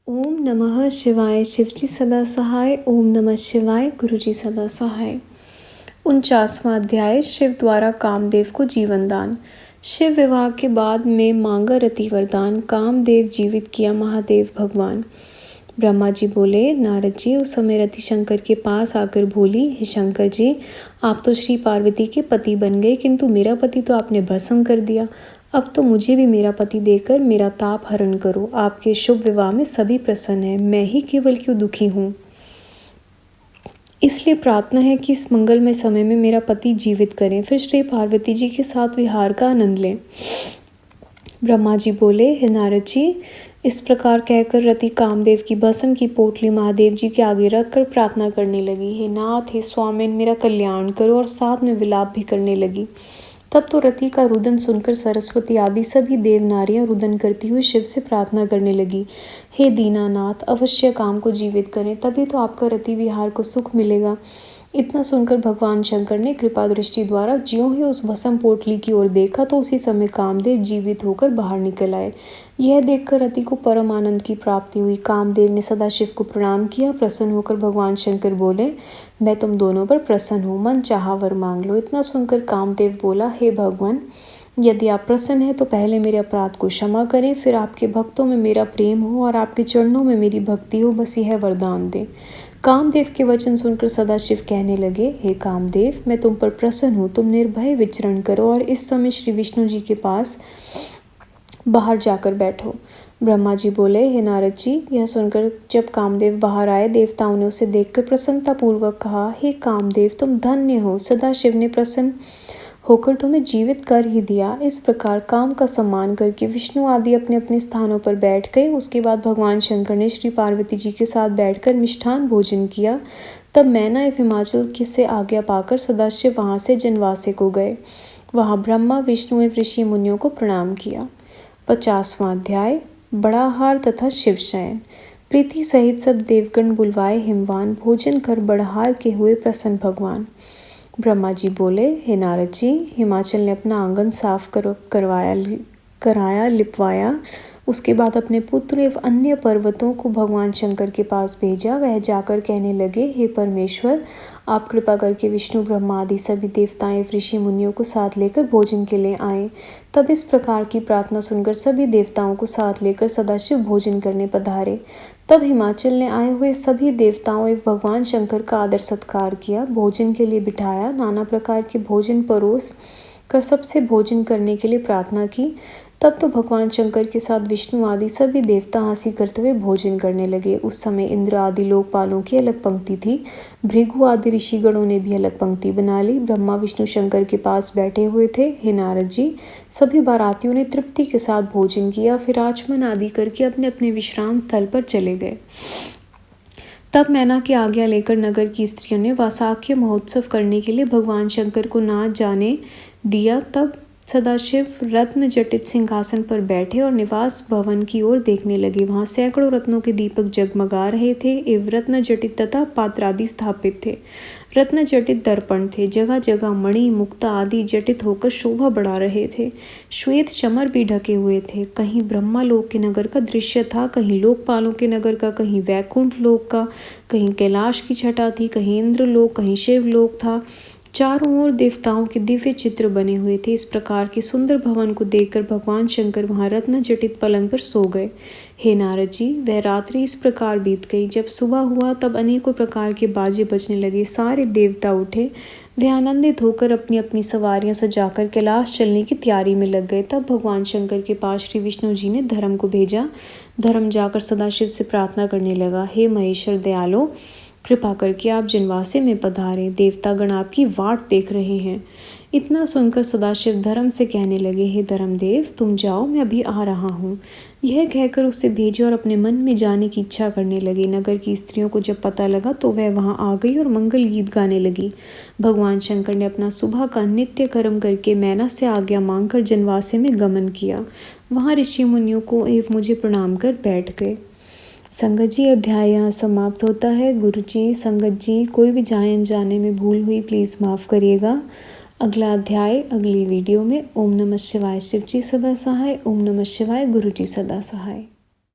ओम नमः शिवाय। शिवजी सदा सहाय। ओम नमः शिवाय। गुरुजी सदा सहाय। 49वां अध्याय। शिव द्वारा कामदेव को जीवन दान। शिव विवाह के बाद में मांगा रति वरदान। कामदेव जीवित किया महादेव भगवान। ब्रह्मा जी बोले, नारद जी उस समय रति शंकर के पास आकर बोली, हे शंकर जी, आप तो श्री पार्वती के पति बन गए, किंतु मेरा पति तो आपने भस्म कर दिया। अब तो मुझे भी मेरा पति देकर मेरा ताप हरण करो। आपके शुभ विवाह में सभी प्रसन्न हैं, मैं ही केवल क्यों दुखी हूँ। इसलिए प्रार्थना है कि इस मंगलमय समय में मेरा पति जीवित करें, फिर श्री पार्वती जी के साथ विहार का आनंद लें। ब्रह्मा जी बोले, हे नारद जी, इस प्रकार कहकर रति कामदेव की भस्म की पोटली महादेव जी के आगे रखकर प्रार्थना करने लगी, हे नाथ, हे स्वामिन, मेरा कल्याण करो, और साथ में विलाप भी करने लगी। तब तो रति का रुदन सुनकर सरस्वती आदि सभी देव नारियां रुदन करती हुई शिव से प्रार्थना करने लगी, हे दीनानाथ, अवश्य काम को जीवित करें, तभी तो आपका रति विहार को सुख मिलेगा। इतना सुनकर भगवान शंकर ने कृपा दृष्टि द्वारा ज्यों ही उस भस्म पोटली की ओर देखा तो उसी समय कामदेव जीवित होकर बाहर निकल आए। यह देखकर रति को परम आनंद की प्राप्ति हुई। कामदेव ने सदाशिव को प्रणाम किया। प्रसन्न होकर भगवान शंकर बोले, मैं तुम दोनों पर प्रसन्न हूँ, मन चाहा वर मांग लो। इतना सुनकर कामदेव बोला, हे भगवान, यदि आप प्रसन्न हैं तो पहले मेरे अपराध को क्षमा करें, फिर आपके भक्तों में मेरा प्रेम हो और आपके चरणों में मेरी भक्ति हो, बस यह वरदान दें। कामदेव के वचन सुनकर सदाशिव कहने लगे, हे कामदेव, मैं तुम पर प्रसन्न हूँ, तुम निर्भय विचरण करो और इस समय श्री विष्णु जी के पास बाहर जाकर बैठो। ब्रह्मा जी बोले, हे नारद जी, यह सुनकर जब कामदेव बाहर आए, देवताओं ने उसे देखकर प्रसन्नता पूर्वक कहा, हे कामदेव, तुम धन्य हो, सदाशिव ने प्रसन्न होकर तुम्हें जीवित कर ही दिया। इस प्रकार काम का सम्मान करके विष्णु आदि अपने अपने स्थानों पर बैठ गए। उसके बाद भगवान शंकर ने श्री पार्वती जी के साथ बैठकर मिष्ठान भोजन किया। तब मैना एवं हिमाचल से आज्ञा पाकर सदाशिव वहाँ से जनवासे को गए। वहाँ ब्रह्मा विष्णु एवं ऋषि मुनियों को प्रणाम किया। 50वां अध्याय। बड़ा हार तथा शिव शयन। प्रीति सहित सब देवगण बुलवाए हिमवान, भोजन कर बड़हार के हुए प्रसन्न भगवान। ब्रह्मा जी बोले, हे नारद जी, हिमाचल ने अपना आंगन साफ कराया लिपवाया। उसके बाद अपने पुत्र एवं अन्य पर्वतों को भगवान शंकर के पास भेजा। वह जाकर कहने लगे, हे परमेश्वर, आप कृपा करके विष्णु ब्रह्मा आदि सभी देवताएं ऋषि मुनियों को साथ लेकर भोजन के लिए आए। तब इस प्रकार की प्रार्थना सुनकर सभी देवताओं को साथ लेकर सदाशिव भोजन करने पधारे। तब हिमाचल ने आए हुए सभी देवताओं एवं भगवान शंकर का आदर सत्कार किया, भोजन के लिए बिठाया, नाना प्रकार के भोजन परोस कर सबसे भोजन करने के लिए प्रार्थना की। तब तो भगवान शंकर के साथ विष्णु आदि सभी देवता हंसी करते हुए भोजन करने लगे। उस समय इंद्र आदि लोकपालों की अलग पंक्ति थी। भृगु आदि ऋषिगणों ने भी अलग पंक्ति बना ली। ब्रह्मा विष्णु शंकर के पास बैठे हुए थे। हे नारद जी, सभी बारातियों ने तृप्ति के साथ भोजन किया, फिर आचमन आदि करके अपने अपने विश्राम स्थल पर चले गए। तब मैना की आज्ञा लेकर नगर की स्त्रियों ने वैसाख्य महोत्सव करने के लिए भगवान शंकर को ना जाने दिया। तब सदाशिव रत्न जटित सिंहासन पर बैठे और निवास भवन की ओर देखने लगे। वहां सैकड़ों रत्नों के दीपक जगमगा रहे थे एवं रत्न जटित तथा पात्र आदि स्थापित थे। रत्न जटित दर्पण थे, जगह जगह मणि मुक्ता आदि जटित होकर शोभा बढ़ा रहे थे। श्वेत चमर भी ढके हुए थे। कहीं ब्रह्मा लोक के नगर का दृश्य था, कहीं लोकपालों के नगर का, कहीं वैकुंठ लोक का, कहीं कैलाश की छटा थी, कहीं इंद्र लोक, कहीं शिव लोक था। चारों ओर देवताओं के दिव्य चित्र बने हुए थे। इस प्रकार के सुंदर भवन को देखकर भगवान शंकर वहां रत्न जटित पलंग पर सो गए। हे नारद जी, वह रात्रि इस प्रकार बीत गई। जब सुबह हुआ तब अनेकों प्रकार के बाजे बजने लगे। सारे देवता उठे। वे आनंदित होकर अपनी अपनी सवारियां सजाकर कैलाश चलने की तैयारी में लग गए। तब भगवान शंकर के पास श्री विष्णु जी ने धर्म को भेजा। धर्म जाकर सदाशिव से प्रार्थना करने लगा, हे महेश्वर दयालो, कृपा करके आप जनवासे में पधारें, देवतागण आपकी वाट देख रहे हैं। इतना सुनकर सदाशिव धर्म से कहने लगे, हे धर्मदेव, तुम जाओ, मैं अभी आ रहा हूँ। यह कहकर उसे भेजे और अपने मन में जाने की इच्छा करने लगे। नगर की स्त्रियों को जब पता लगा तो वह वहाँ आ गई और मंगल गीत गाने लगी। भगवान शंकर ने अपना सुबह का नित्य कर्म करके मैना से आज्ञा मांगकर जनवासे में गमन किया। वहाँ ऋषि मुनियों को एवं मुझे प्रणाम कर बैठ गए। संगत जी, अध्याय यहाँ समाप्त होता है। गुरु जी, संगत जी, कोई भी जाने अनजाने में भूल हुई प्लीज़ माफ़ करिएगा। अगला अध्याय अगली वीडियो में। ओम नमः शिवाय। शिव जी सदा सहाय। ओम नमः शिवाय। गुरु जी सदा सहाय।